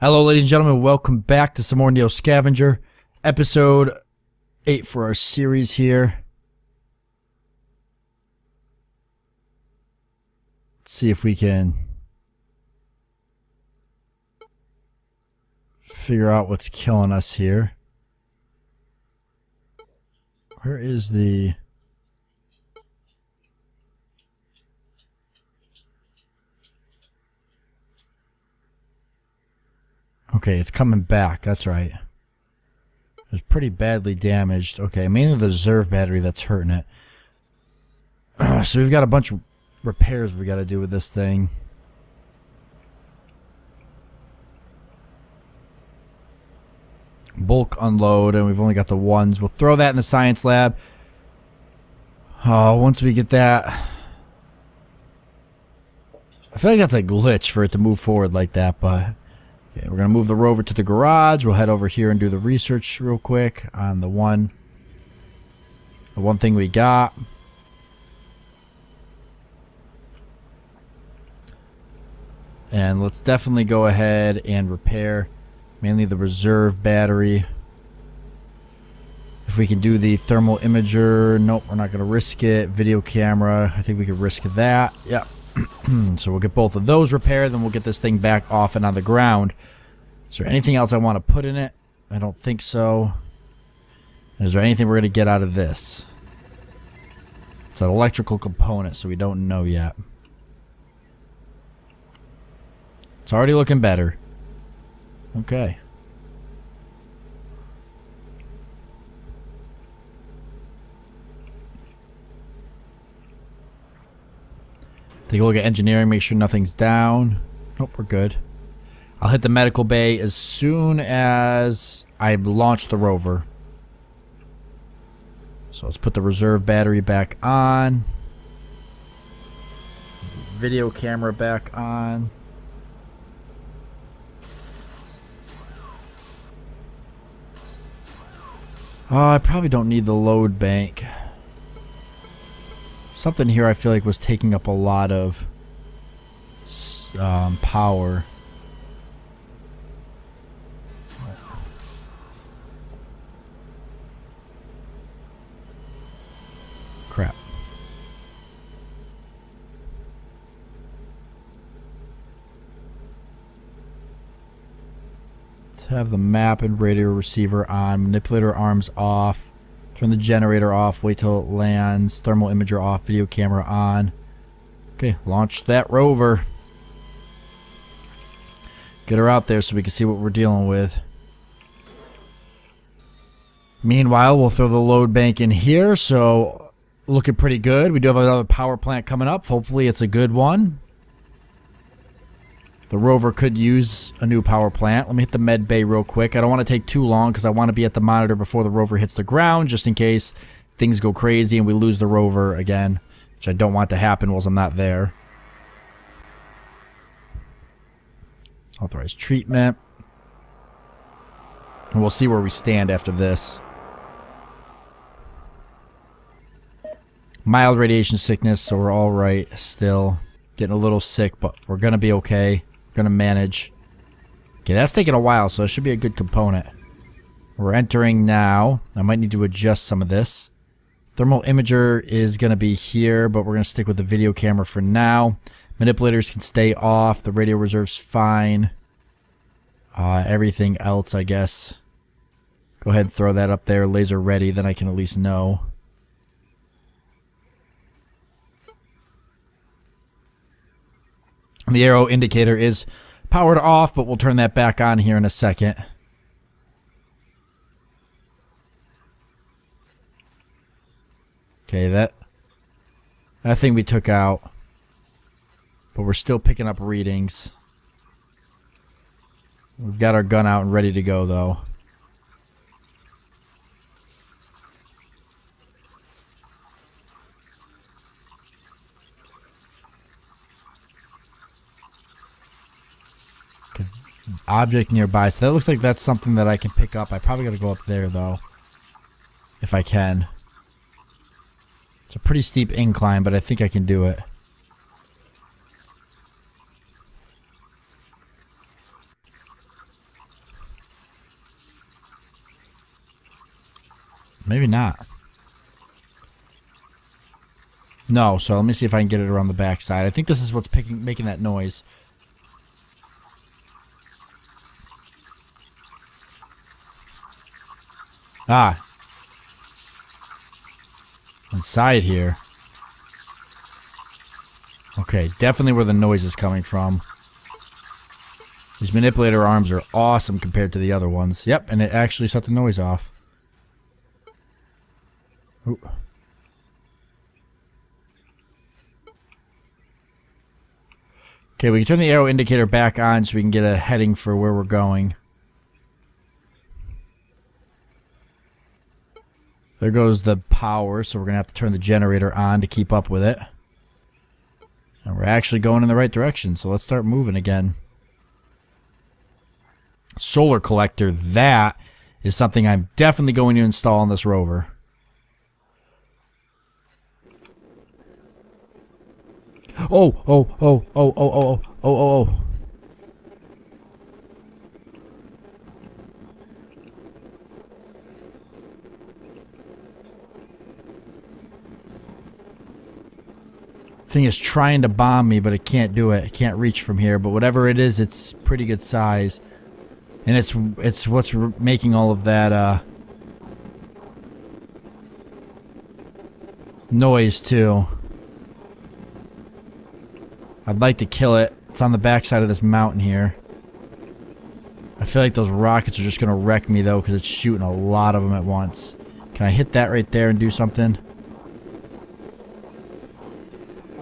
Hello ladies and gentlemen, welcome back to some more Neo Scavenger, episode 8 for our series here. Let's see if we can figure out what's killing us here. Where is the... Okay, it's coming back, that's right. It was pretty badly damaged. Okay, mainly the reserve battery that's hurting it. So we've got a bunch of repairs we gotta do with this thing. Bulk unload, and we've only got the ones. We'll throw that in the science lab. Once we get that... I feel like that's a glitch for it to move forward like that, but... Okay, we're going to move the rover to the garage. We'll head over here and do the research real quick on the one thing we got. And let's definitely go ahead and repair mainly the reserve battery. If we can do the thermal imager, nope, we're not going to risk it. Video camera, I think we could risk that. Yep. So we'll get both of those repaired, then we'll get this thing back off and on the ground. Is there anything else I want to put in it? I don't think so. And is there anything we're going to get out of this? It's an electrical component, so we don't know yet. It's already looking better. Okay. Take a look at engineering, make sure nothing's down. Nope, we're good. I'll hit the medical bay as soon as I launch the rover. So let's put the reserve battery back on. Video camera back on. I probably don't need the load bank. Something here I feel like was taking up a lot of power. Crap. Let's have the map and radio receiver on. Manipulator arms off. Turn the generator off, wait till it lands, thermal imager off, video camera on. Okay, launch that rover. Get her out there so we can see what we're dealing with. Meanwhile, we'll throw the load bank in here, so looking pretty good. We do have another power plant coming up. Hopefully it's a good one. The rover could use a new power plant. Let me hit the med bay real quick. I don't want to take too long because I want to be at the monitor before the rover hits the ground, just in case things go crazy and we lose the rover again, which I don't want to happen whilst I'm not there. Authorized treatment. And we'll see where we stand after this. Mild radiation sickness, so we're all right still. Getting a little sick, but we're going to be okay. Gonna manage. Okay, that's taking a while, so it should be a good component. We're entering now. I might need to adjust some of this. Thermal imager is gonna be here, but we're gonna stick with the video camera for now. Manipulators can stay off. The radio reserve's fine. Everything else, I guess. Go ahead and throw that up there. Laser ready, then I can at least know. The arrow indicator is powered off, but we'll turn that back on here in a second. Okay, that thing we took out, but we're still picking up readings. We've got our gun out and ready to go, though. Object nearby, so that looks like that's something that I can pick up. I probably gotta go up there though, if I can. It's a pretty steep incline, but I think I can do it. Maybe not. No, so let me see if I can get it around the backside. I think this is what's making that noise. Ah. Inside here. Okay, definitely where the noise is coming from. These manipulator arms are awesome compared to the other ones. Yep, and it actually shut the noise off. Ooh. Okay, we can turn the arrow indicator back on so we can get a heading for where we're going. There goes the power, so we're going to have to turn the generator on to keep up with it. And we're actually going in the right direction, so let's start moving again. Solar collector, that is something I'm definitely going to install on this rover. Oh. Thing is trying to bomb me, but it can't do it. It can't reach from here, but whatever it is, it's pretty good size. And it's what's making all of that noise too. I'd like to kill it. It's on the backside of this mountain here. I feel like those rockets are just gonna wreck me though, because it's shooting a lot of them at once. Can I hit that right there and do something?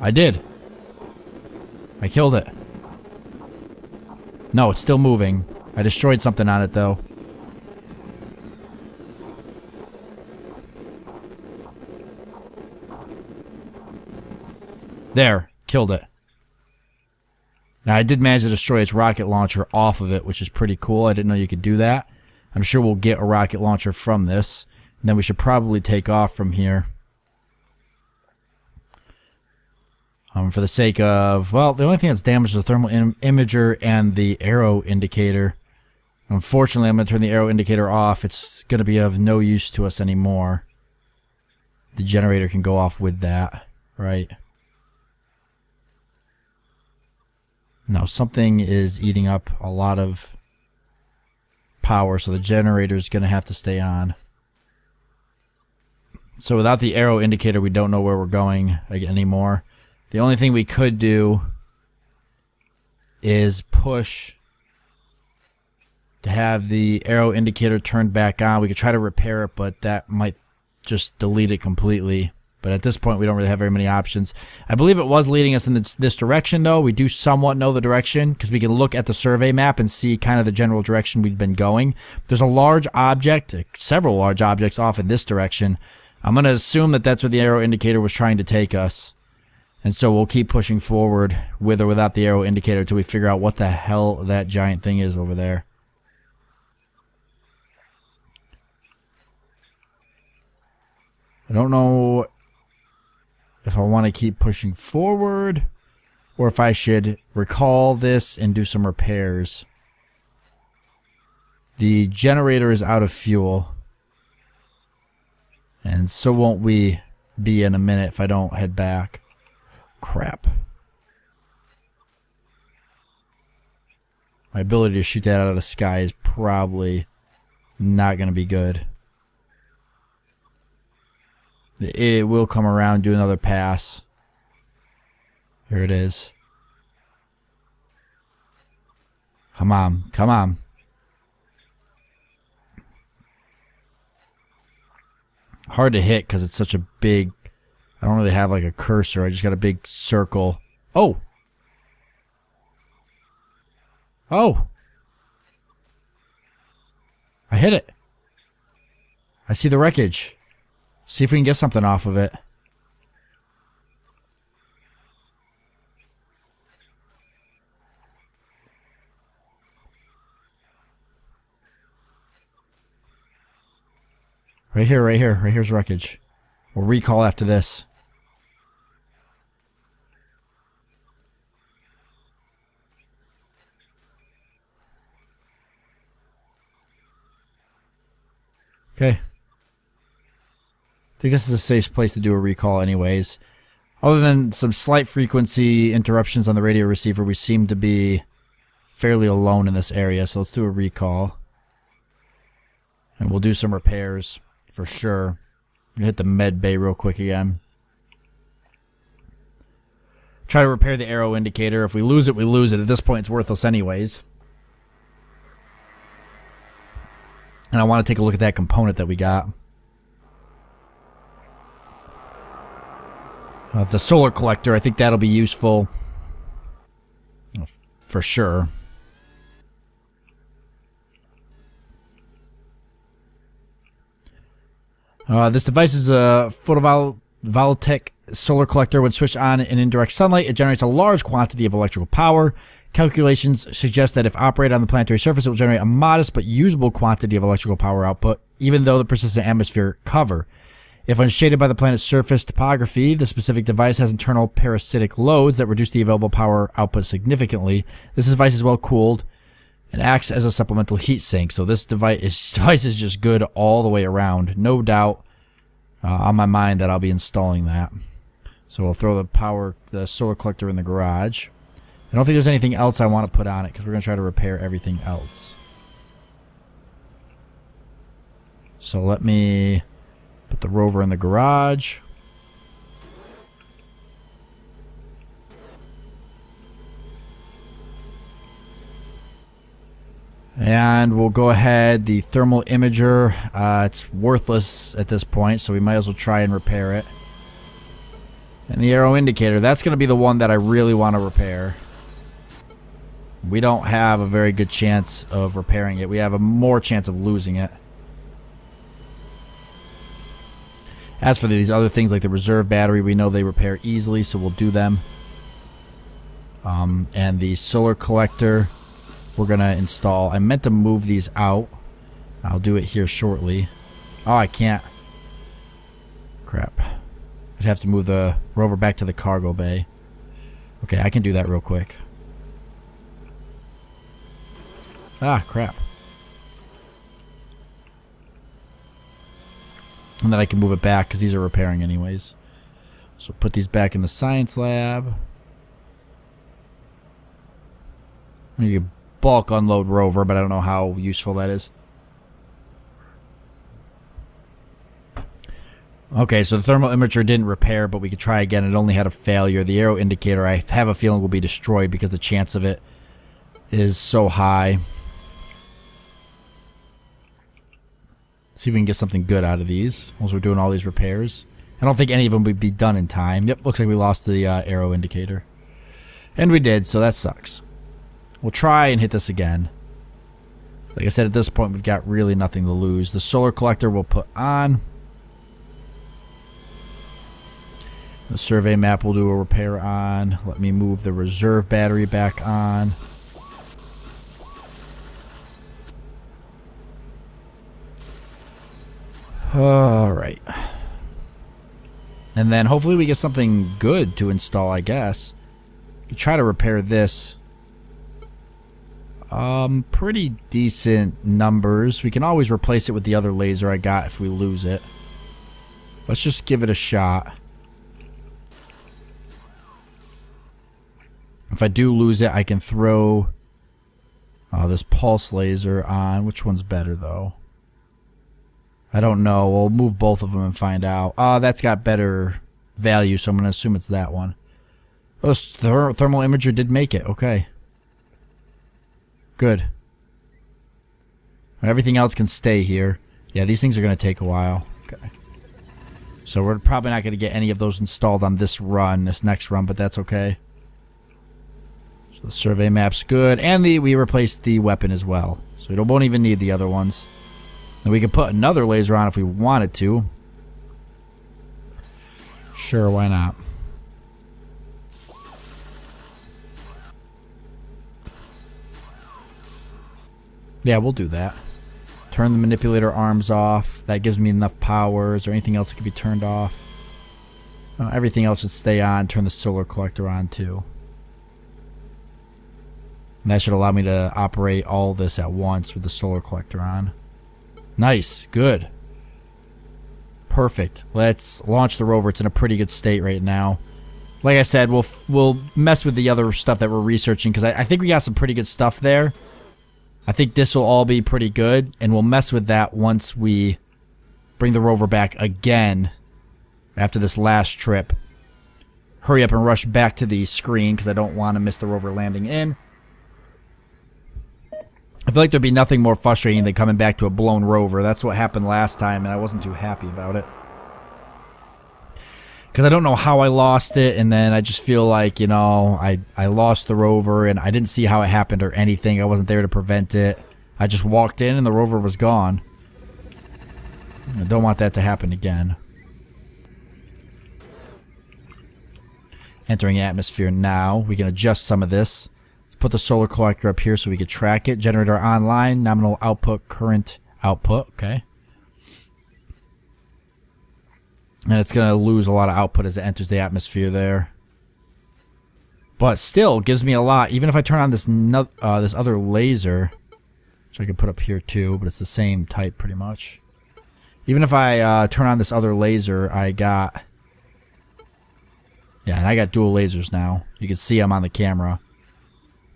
I did. I killed it. No, it's still moving. I destroyed something on it though. There. Killed it. Now I did manage to destroy its rocket launcher off of it, which is pretty cool. I didn't know you could do that. I'm sure we'll get a rocket launcher from this. And then we should probably take off from here. For the sake of, well, the only thing that's damaged is the thermal imager and the arrow indicator. Unfortunately, I'm going to turn the arrow indicator off. It's going to be of no use to us anymore. The generator can go off with that, right? No, something is eating up a lot of power, so the generator is going to have to stay on. So without the arrow indicator, we don't know where we're going anymore. The only thing we could do is push to have the arrow indicator turned back on. We could try to repair it, but that might just delete it completely. But at this point, we don't really have very many options. I believe it was leading us in this direction, though. We do somewhat know the direction because we can look at the survey map and see kind of the general direction we've been going. There's a large object, several large objects off in this direction. I'm going to assume that that's where the arrow indicator was trying to take us. And so we'll keep pushing forward with or without the arrow indicator until we figure out what the hell that giant thing is over there. I don't know if I want to keep pushing forward or if I should recall this and do some repairs. The generator is out of fuel. And so won't we be in a minute if I don't head back. Crap. My ability to shoot that out of the sky is probably not going to be good. It will come around, do another pass. Here it is. Come on, come on. Hard to hit because it's such a big... I don't really have like a cursor. I just got a big circle. Oh! Oh! I hit it. I see the wreckage. See if we can get something off of it. Right here, right here. Right here's wreckage. We'll recall after this. Okay. I think this is a safe place to do a recall anyways. Other than some slight frequency interruptions on the radio receiver, we seem to be fairly alone in this area, so let's do a recall. And we'll do some repairs for sure. I'm gonna hit the med bay real quick again. Try to repair the arrow indicator. If we lose it, we lose it. At this point, it's worthless anyways. And I want to take a look at that component that we got. The solar collector, I think that'll be useful. For sure. This device is a photovoltaic solar collector. When switched on in indirect sunlight, it generates a large quantity of electrical power. Calculations suggest that if operated on the planetary surface, it will generate a modest but usable quantity of electrical power output, even though the persistent atmosphere cover. If unshaded by the planet's surface topography, the specific device has internal parasitic loads that reduce the available power output significantly. This device is well cooled and acts as a supplemental heat sink. So this device is just good all the way around. No doubt on my mind that I'll be installing that. So we'll throw the solar collector in the garage. I don't think there's anything else I want to put on it because we're going to try to repair everything else. So let me put the rover in the garage. And we'll go ahead, the thermal imager, it's worthless at this point, so we might as well try and repair it. And the arrow indicator, that's going to be the one that I really want to repair. We don't have a very good chance of repairing it. We have a more chance of losing it. As for these other things like the reserve battery, we know they repair easily, so we'll do them. And the solar collector, we're going to install. I meant to move these out. I'll do it here shortly. Oh, I can't. Crap. I'd have to move the rover back to the cargo bay. Okay, I can do that real quick. Ah, crap. And then I can move it back because these are repairing anyways. So put these back in the science lab. You can bulk unload rover, but I don't know how useful that is. Okay, so the thermal imager didn't repair, but we could try again. It only had a failure. The arrow indicator, I have a feeling, will be destroyed because the chance of it is so high. See if we can get something good out of these once we're doing all these repairs. I don't think any of them would be done in time. Yep, looks like we lost the arrow indicator. And we did, so that sucks. We'll try and hit this again. Like I said, at this point, we've got really nothing to lose. The solar collector we'll put on. The survey map we'll do a repair on. Let me move the reserve battery back on. Alright. And then hopefully we get something good to install, I guess. Try to repair this. Pretty decent numbers. We can always replace it with the other laser I got if we lose it. Let's just give it a shot. If I do lose it, I can throw this pulse laser on. Which one's better, though? I don't know. We'll move both of them and find out. That's got better value, so I'm going to assume it's that one. Oh, this thermal imager did make it. Okay. Good. Everything else can stay here. Yeah, these things are going to take a while. Okay. So we're probably not going to get any of those installed on this run, this next run, but that's okay. So the survey map's good. And we replaced the weapon as well. So we won't even need the other ones. And we can put another laser on if we wanted to. Sure, why not? Yeah, we'll do that. Turn the manipulator arms off. That gives me enough power. Is there anything else that can be turned off? Everything else should stay on. Turn the solar collector on too. And that should allow me to operate all this at once with the solar collector on. Nice. Good. Perfect. Let's launch the rover. It's in a pretty good state right now. Like I said, we'll mess with the other stuff that we're researching because I think we got some pretty good stuff there. I think this will all be pretty good, and we'll mess with that once we bring the rover back again after this last trip. Hurry up and rush back to the screen because I don't want to miss the rover landing in. I feel like there'd be nothing more frustrating than coming back to a blown rover. That's what happened last time, and I wasn't too happy about it. Because I don't know how I lost it, and then I just feel like, you know, I lost the rover, and I didn't see how it happened or anything. I wasn't there to prevent it. I just walked in, and the rover was gone. I don't want that to happen again. Entering atmosphere now. We can adjust some of this. Let's put the solar collector up here so we can track it. Generator online. Nominal output, current output. Okay. And it's going to lose a lot of output as it enters the atmosphere there. But still, gives me a lot. Even if I turn on this this other laser, which I can put up here too, but it's the same type pretty much. Even if I turn on this other laser, I got... Yeah, and I got dual lasers now. You can see them on the camera.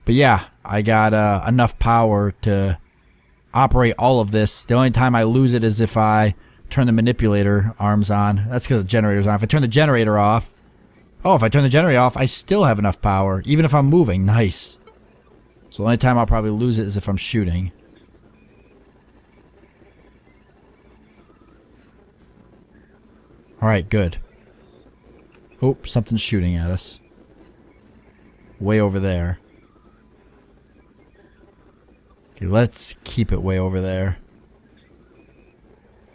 But yeah, I got enough power to operate all of this. The only time I lose it is if I turn the manipulator arms on. That's because the generator's on. If I turn the generator off... Oh, if I turn the generator off, I still have enough power. Even if I'm moving. Nice. So the only time I'll probably lose it is if I'm shooting. Alright, good. Oh, something's shooting at us. Way over there. Okay, let's keep it way over there.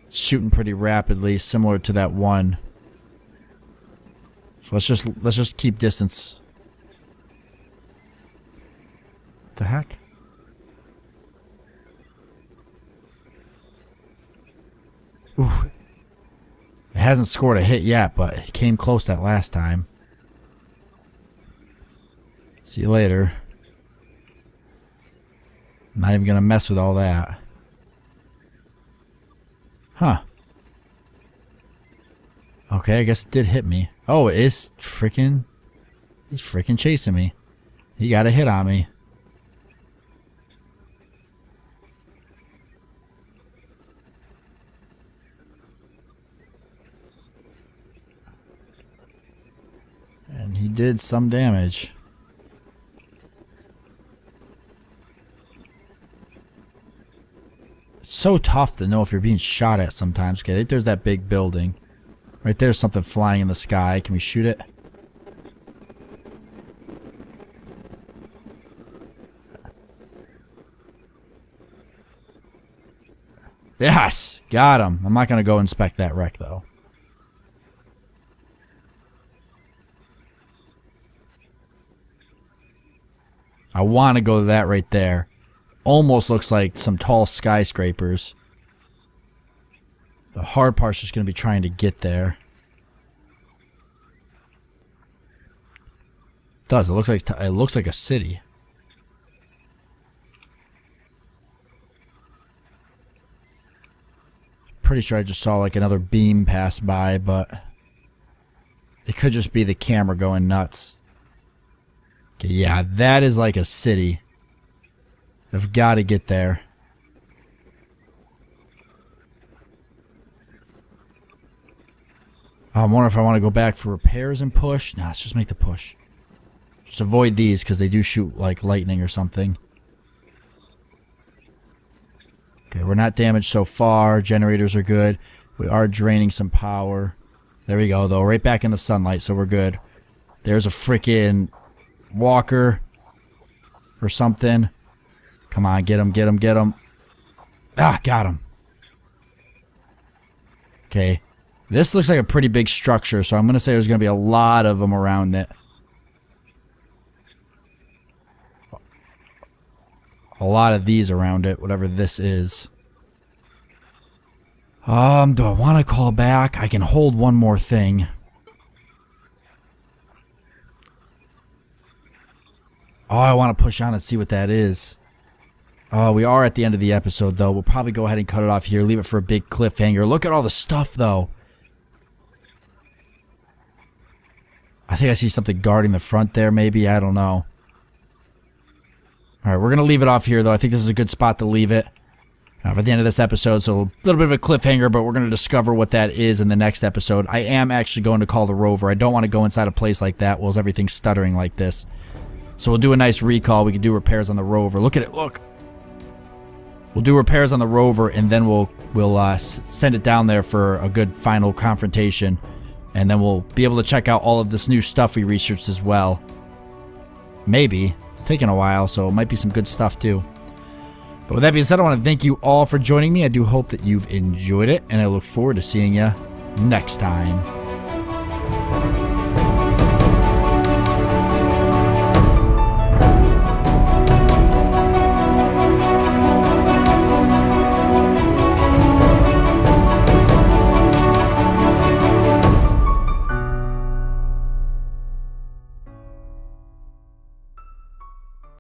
It's shooting pretty rapidly, similar to that one. So let's just keep distance. What the heck? Ooh. It hasn't scored a hit yet, but it came close that last time. See you later. I'm not even gonna mess with all that. Huh. Okay, I guess it did hit me. Oh, it is freaking... He's freaking chasing me. He got a hit on me. And he did some damage. It's so tough to know if you're being shot at sometimes. Okay, there's that big building. Right there's something flying in the sky. Can we shoot it? Yes! Got him. I'm not going to go inspect that wreck though. I want to go to that right there. Almost looks like some tall skyscrapers. The hard part's just going to be trying to get there. It does. It looks like a city. Pretty sure I just saw like another beam pass by, but it could just be the camera going nuts. Okay, yeah, that is like a city. I've got to get there. I'm wondering if I want to go back for repairs and push. Nah, let's just make the push. Just avoid these because they do shoot like lightning or something. Okay, we're not damaged so far. Generators are good. We are draining some power. There we go, though. Right back in the sunlight, so we're good. There's a freaking walker or something. Come on, get him, get him, get him. Ah, got him. Okay. This looks like a pretty big structure, so I'm going to say there's going to be a lot of them around it. A lot of these around it, whatever this is. Do I want to call back? I can hold one more thing. Oh, I want to push on and see what that is. We are at the end of the episode, though. We'll probably go ahead and cut it off here. Leave it for a big cliffhanger. Look at all the stuff, though. I think I see something guarding the front there, maybe. I don't know. Alright, we're going to leave it off here, though. I think this is a good spot to leave it. For the end of this episode, so a little bit of a cliffhanger, but we're going to discover what that is in the next episode. I am actually going to call the rover. I don't want to go inside a place like that while everything's stuttering like this. So we'll do a nice recall. We can do repairs on the rover. Look at it, look. We'll do repairs on the rover, and then we'll send it down there for a good final confrontation. And then we'll be able to check out all of this new stuff we researched as well. Maybe. It's taken a while, so it might be some good stuff too. But with that being said, I want to thank you all for joining me. I do hope that you've enjoyed it, and I look forward to seeing you next time.